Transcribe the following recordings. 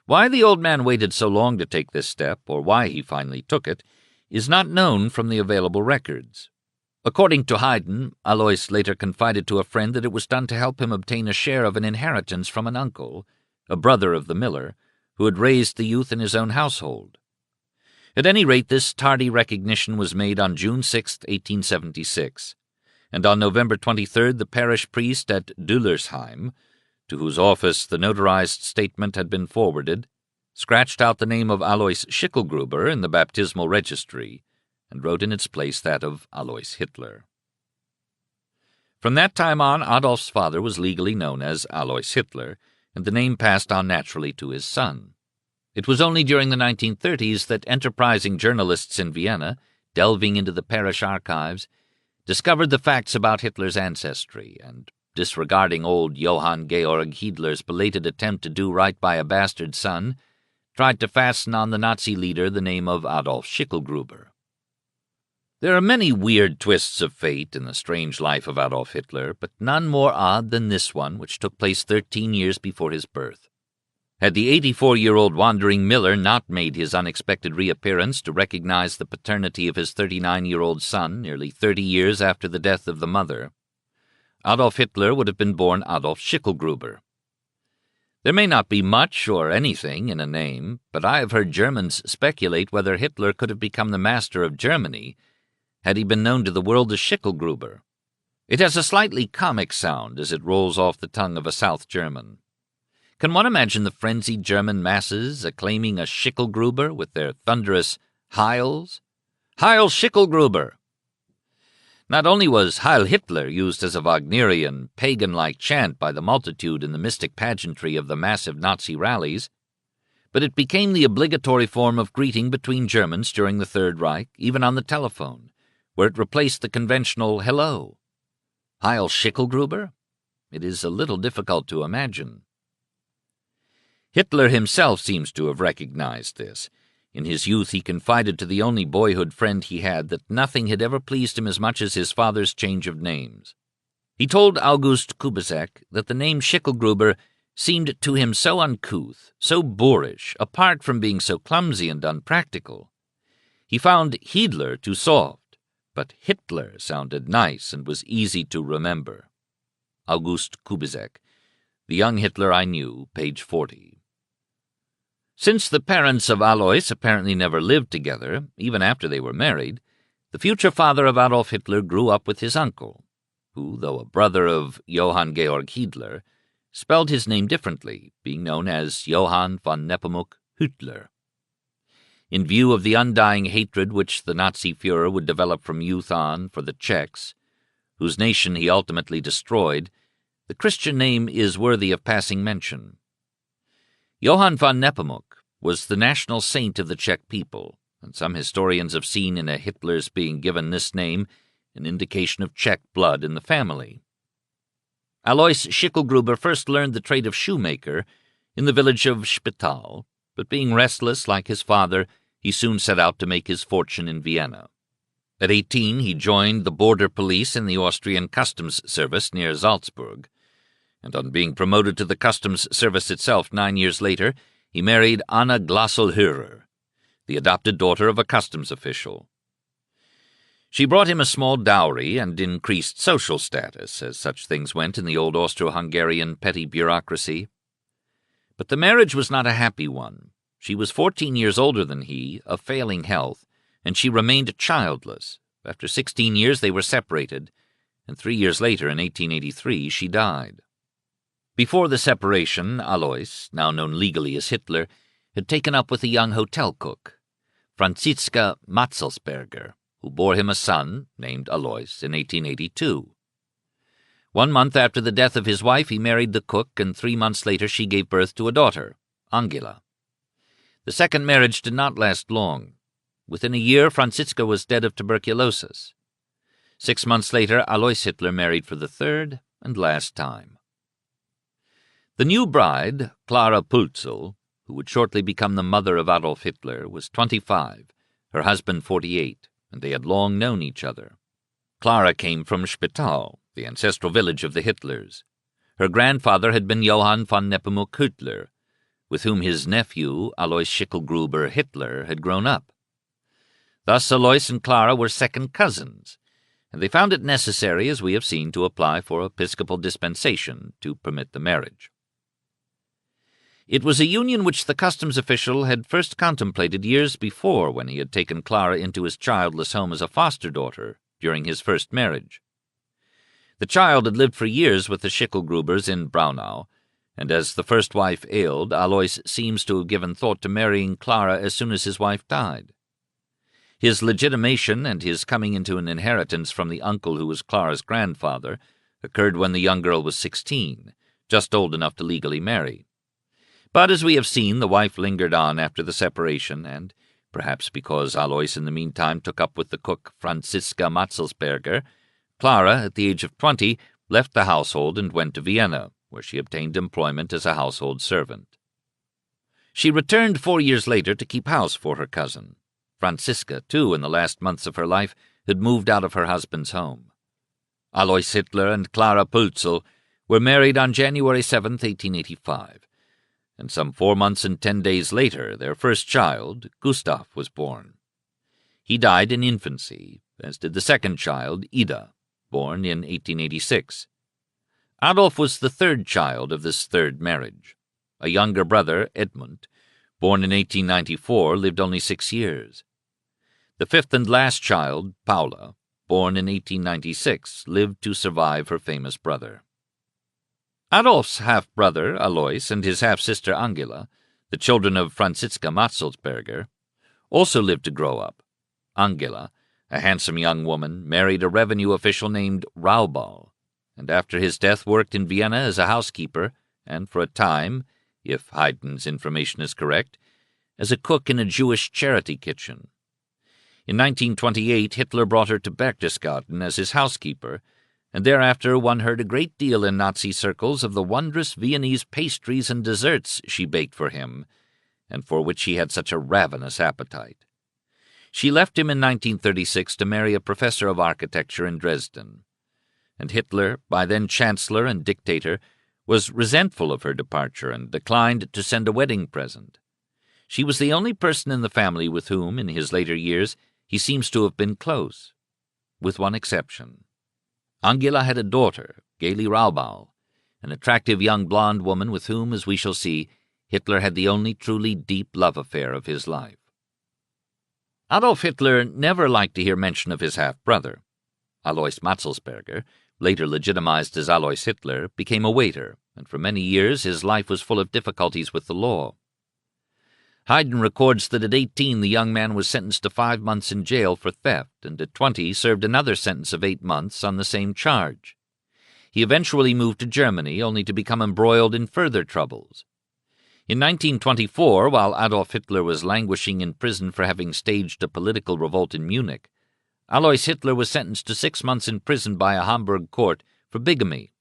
Why the old man waited so long to take this step, or why he finally took it, is not known from the available records. According to Haydn, Alois later confided to a friend that it was done to help him obtain a share of an inheritance from an uncle, a brother of the miller, who had raised the youth in his own household. At any rate, this tardy recognition was made on June 6, 1876, and on November 23rd the parish priest at Düllersheim, to whose office the notarized statement had been forwarded, scratched out the name of Alois Schicklgruber in the baptismal registry, and wrote in its place that of Alois Hitler. From that time on, Adolf's father was legally known as Alois Hitler, and the name passed on naturally to his son. It was only during the 1930s that enterprising journalists in Vienna, delving into the parish archives, discovered the facts about Hitler's ancestry, and, disregarding old Johann Georg Hiedler's belated attempt to do right by a bastard son, tried to fasten on the Nazi leader the name of Adolf Schicklgruber. There are many weird twists of fate in the strange life of Adolf Hitler, but none more odd than this one, which took place 13 years before his birth. Had the 84-year-old wandering miller not made his unexpected reappearance to recognize the paternity of his 39-year-old son nearly 30 years after the death of the mother, Adolf Hitler would have been born Adolf Schicklgruber. There may not be much or anything in a name, but I have heard Germans speculate whether Hitler could have become the master of Germany had he been known to the world as Schicklgruber. It has a slightly comic sound as it rolls off the tongue of a South German. Can one imagine the frenzied German masses acclaiming a Schicklgruber with their thunderous Heils? Heil Schicklgruber! Not only was Heil Hitler used as a Wagnerian, pagan-like chant by the multitude in the mystic pageantry of the massive Nazi rallies, but it became the obligatory form of greeting between Germans during the Third Reich, even on the telephone, where it replaced the conventional hello. Heil Schicklgruber? It is a little difficult to imagine. Hitler himself seems to have recognized this. In his youth he confided to the only boyhood friend he had that nothing had ever pleased him as much as his father's change of names. He told August Kubizek that the name Schicklgruber seemed to him so uncouth, so boorish, apart from being so clumsy and unpractical. He found Hiedler too soft, but Hitler sounded nice and was easy to remember. August Kubizek, The Young Hitler I Knew, page 40. Since the parents of Alois apparently never lived together, even after they were married, the future father of Adolf Hitler grew up with his uncle, who, though a brother of Johann Georg Hiedler, spelled his name differently, being known as Johann von Nepomuk Hitler. In view of the undying hatred which the Nazi Führer would develop from youth on for the Czechs, whose nation he ultimately destroyed, the Christian name is worthy of passing mention. Johann von Nepomuk was the national saint of the Czech people, and some historians have seen in a Hitler's being given this name an indication of Czech blood in the family. Alois Schicklgruber first learned the trade of shoemaker in the village of Spital, but being restless like his father, he soon set out to make his fortune in Vienna. At 18, he joined the border police in the Austrian customs service near Salzburg, and on being promoted to the customs service itself 9 years later, he married Anna Glasl-Hörer, the adopted daughter of a customs official. She brought him a small dowry and increased social status, as such things went in the old Austro-Hungarian petty bureaucracy. But the marriage was not a happy one. She was 14 years older than he, of failing health, and she remained childless. After 16 years they were separated, and 3 years later, in 1883, she died. Before the separation, Alois, now known legally as Hitler, had taken up with a young hotel cook, Franziska Matzelsberger, who bore him a son, named Alois, in 1882. 1 month after the death of his wife, he married the cook, and 3 months later she gave birth to a daughter, Angela. The second marriage did not last long. Within a year, Franziska was dead of tuberculosis. 6 months later, Alois Hitler married for the third and last time. The new bride, Clara Pulzel, who would shortly become the mother of Adolf Hitler, was 25, her husband 48, and they had long known each other. Clara came from Spital, the ancestral village of the Hitlers. Her grandfather had been Johann von Nepomuk Hitler, with whom his nephew, Alois Schicklgruber Hitler, had grown up. Thus Alois and Clara were second cousins, and they found it necessary, as we have seen, to apply for episcopal dispensation to permit the marriage. It was a union which the customs official had first contemplated years before, when he had taken Clara into his childless home as a foster daughter during his first marriage. The child had lived for years with the Schicklgrubers in Braunau, and as the first wife ailed, Alois seems to have given thought to marrying Clara as soon as his wife died. His legitimation and his coming into an inheritance from the uncle who was Clara's grandfather occurred when the young girl was 16, just old enough to legally marry. But as we have seen, the wife lingered on after the separation, and, perhaps because Alois in the meantime took up with the cook Franziska Matzelsberger, Clara, at the age of 20, left the household and went to Vienna, where she obtained employment as a household servant. She returned 4 years later to keep house for her cousin. Franziska, too, in the last months of her life, had moved out of her husband's home. Alois Hitler and Clara Pölzel were married on January 7, 1885, and some 4 months and 10 days later their first child, Gustav, was born. He died in infancy, as did the second child, Ida, born in 1886. Adolf was the third child of this third marriage. A younger brother, Edmund, born in 1894, lived only 6 years. The fifth and last child, Paula, born in 1896, lived to survive her famous brother. Adolf's half-brother, Alois, and his half-sister, Angela, the children of Franziska Matzelsberger, also lived to grow up. Angela, a handsome young woman, married a revenue official named Raubal, and after his death worked in Vienna as a housekeeper and, for a time, if Haydn's information is correct, as a cook in a Jewish charity kitchen. In 1928, Hitler brought her to Berchtesgaden as his housekeeper, and thereafter one heard a great deal in Nazi circles of the wondrous Viennese pastries and desserts she baked for him, and for which he had such a ravenous appetite. She left him in 1936 to marry a professor of architecture in Dresden, and Hitler, by then chancellor and dictator, was resentful of her departure and declined to send a wedding present. She was the only person in the family with whom, in his later years, he seems to have been close, with one exception. Angela had a daughter, Gaily Raubal, an attractive young blonde woman with whom, as we shall see, Hitler had the only truly deep love affair of his life. Adolf Hitler never liked to hear mention of his half-brother. Alois Matzelsberger, later legitimized as Alois Hitler, became a waiter, and for many years his life was full of difficulties with the law. Haydn records that at 18 the young man was sentenced to 5 months in jail for theft, and at 20 served another sentence of 8 months on the same charge. He eventually moved to Germany, only to become embroiled in further troubles. In 1924, while Adolf Hitler was languishing in prison for having staged a political revolt in Munich, Alois Hitler was sentenced to 6 months in prison by a Hamburg court for bigamy.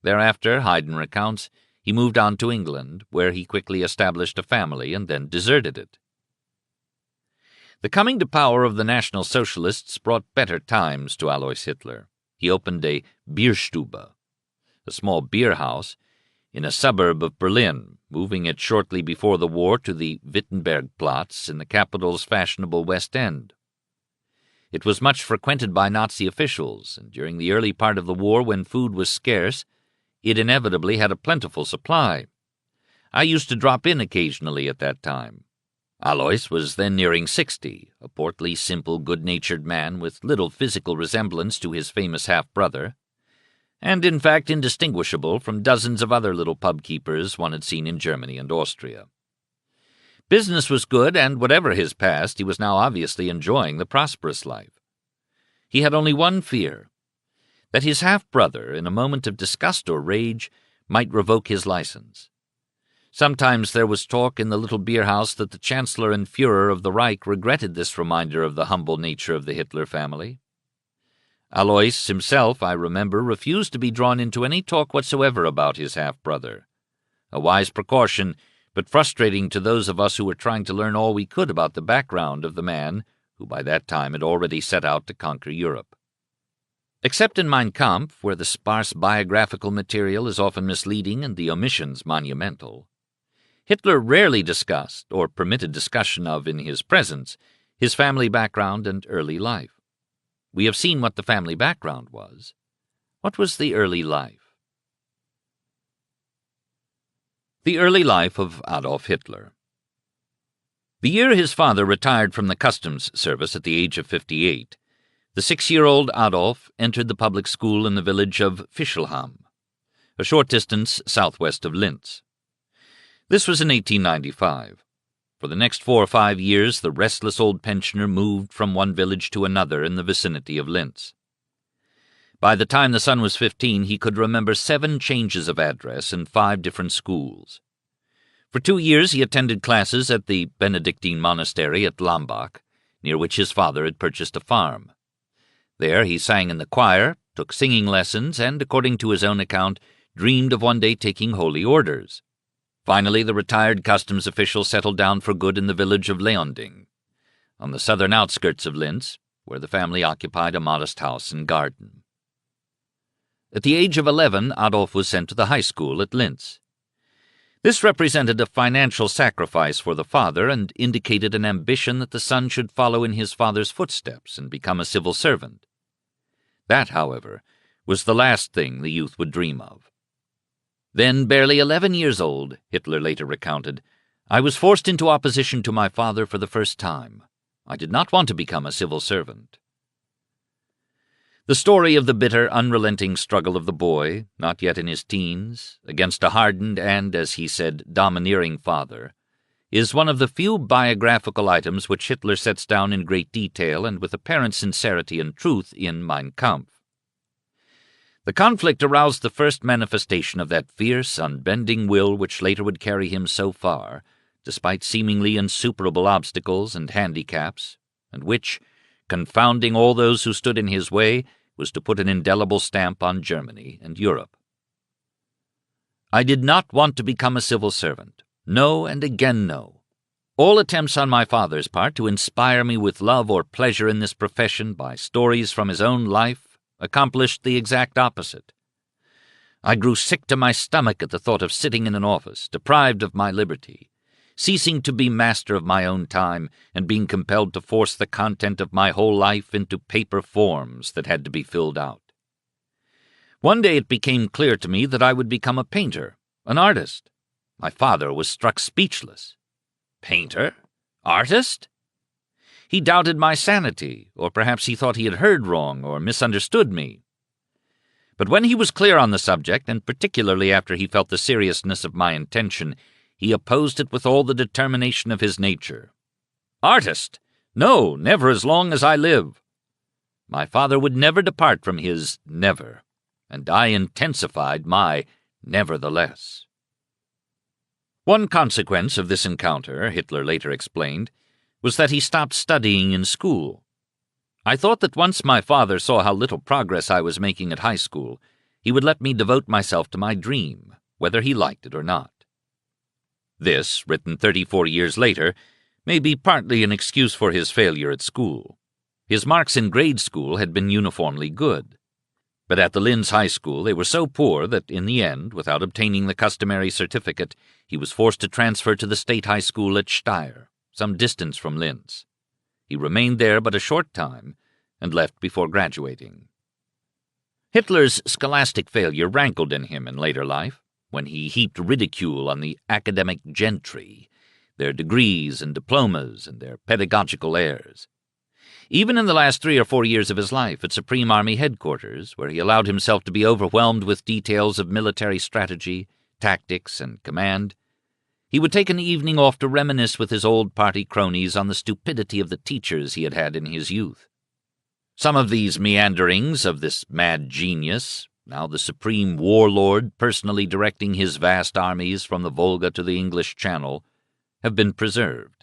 Thereafter, Haydn recounts, he moved on to England, where he quickly established a family and then deserted it. The coming to power of the National Socialists brought better times to Alois Hitler. He opened a Bierstube, a small beer house, in a suburb of Berlin, moving it shortly before the war to the Wittenbergplatz in the capital's fashionable West End. It was much frequented by Nazi officials, and during the early part of the war, when food was scarce, it inevitably had a plentiful supply. I used to drop in occasionally at that time. Alois was then nearing 60, a portly, simple, good-natured man with little physical resemblance to his famous half-brother, and in fact indistinguishable from dozens of other little pub-keepers one had seen in Germany and Austria. Business was good, and whatever his past, he was now obviously enjoying the prosperous life. He had only one fear, that his half-brother, in a moment of disgust or rage, might revoke his license. Sometimes there was talk in the little beer-house that the Chancellor and Führer of the Reich regretted this reminder of the humble nature of the Hitler family. Alois himself, I remember, refused to be drawn into any talk whatsoever about his half-brother. A wise precaution, but frustrating to those of us who were trying to learn all we could about the background of the man who by that time had already set out to conquer Europe. Except in Mein Kampf, where the sparse biographical material is often misleading and the omissions monumental, Hitler rarely discussed, or permitted discussion of in his presence, his family background and early life. We have seen what the family background was. What was the early life? The early life of Adolf Hitler. The year his father retired from the customs service at the age of 58, the 6-year-old Adolf entered the public school in the village of Fischelham, a short distance southwest of Linz. This was in 1895. For the next 4 or 5 years, the restless old pensioner moved from one village to another in the vicinity of Linz. By the time the son was 15, he could remember 7 changes of address in 5 different schools. For 2 years he attended classes at the Benedictine monastery at Lambach, near which his father had purchased a farm. There he sang in the choir, took singing lessons, and, according to his own account, dreamed of one day taking holy orders. Finally, the retired customs official settled down for good in the village of Leonding, on the southern outskirts of Linz, where the family occupied a modest house and garden. At the age of 11, Adolf was sent to the high school at Linz. This represented a financial sacrifice for the father and indicated an ambition that the son should follow in his father's footsteps and become a civil servant. That, however, was the last thing the youth would dream of. Then, barely 11 years old, Hitler later recounted, I was forced into opposition to my father for the first time. I did not want to become a civil servant. The story of the bitter, unrelenting struggle of the boy, not yet in his teens, against a hardened and, as he said, domineering father, is one of the few biographical items which Hitler sets down in great detail and with apparent sincerity and truth in Mein Kampf. The conflict aroused the first manifestation of that fierce, unbending will which later would carry him so far, despite seemingly insuperable obstacles and handicaps, and which, confounding all those who stood in his way, was to put an indelible stamp on Germany and Europe. I did not want to become a civil servant. No, and again no. All attempts on my father's part to inspire me with love or pleasure in this profession by stories from his own life accomplished the exact opposite. I grew sick to my stomach at the thought of sitting in an office, deprived of my liberty, ceasing to be master of my own time, and being compelled to force the content of my whole life into paper forms that had to be filled out. One day it became clear to me that I would become a painter, an artist. My father was struck speechless. Painter? Artist? He doubted my sanity, or perhaps he thought he had heard wrong or misunderstood me. But when he was clear on the subject, and particularly after he felt the seriousness of my intention, he opposed it with all the determination of his nature. Artist? No, never as long as I live. My father would never depart from his never, and I intensified my nevertheless. One consequence of this encounter, Hitler later explained, was that he stopped studying in school. I thought that once my father saw how little progress I was making at high school, he would let me devote myself to my dream, whether he liked it or not. This, written 34 years later, may be partly an excuse for his failure at school. His marks in grade school had been uniformly good. But at the Linz High School they were so poor that, in the end, without obtaining the customary certificate, he was forced to transfer to the state high school at Steyr, some distance from Linz. He remained there but a short time, and left before graduating. Hitler's scholastic failure rankled in him in later life, when he heaped ridicule on the academic gentry, their degrees and diplomas, and their pedagogical airs. Even in the last 3 or 4 years of his life at Supreme Army Headquarters, where he allowed himself to be overwhelmed with details of military strategy, tactics, and command, he would take an evening off to reminisce with his old party cronies on the stupidity of the teachers he had had in his youth. Some of these meanderings of this mad genius, now the supreme warlord personally directing his vast armies from the Volga to the English Channel, have been preserved.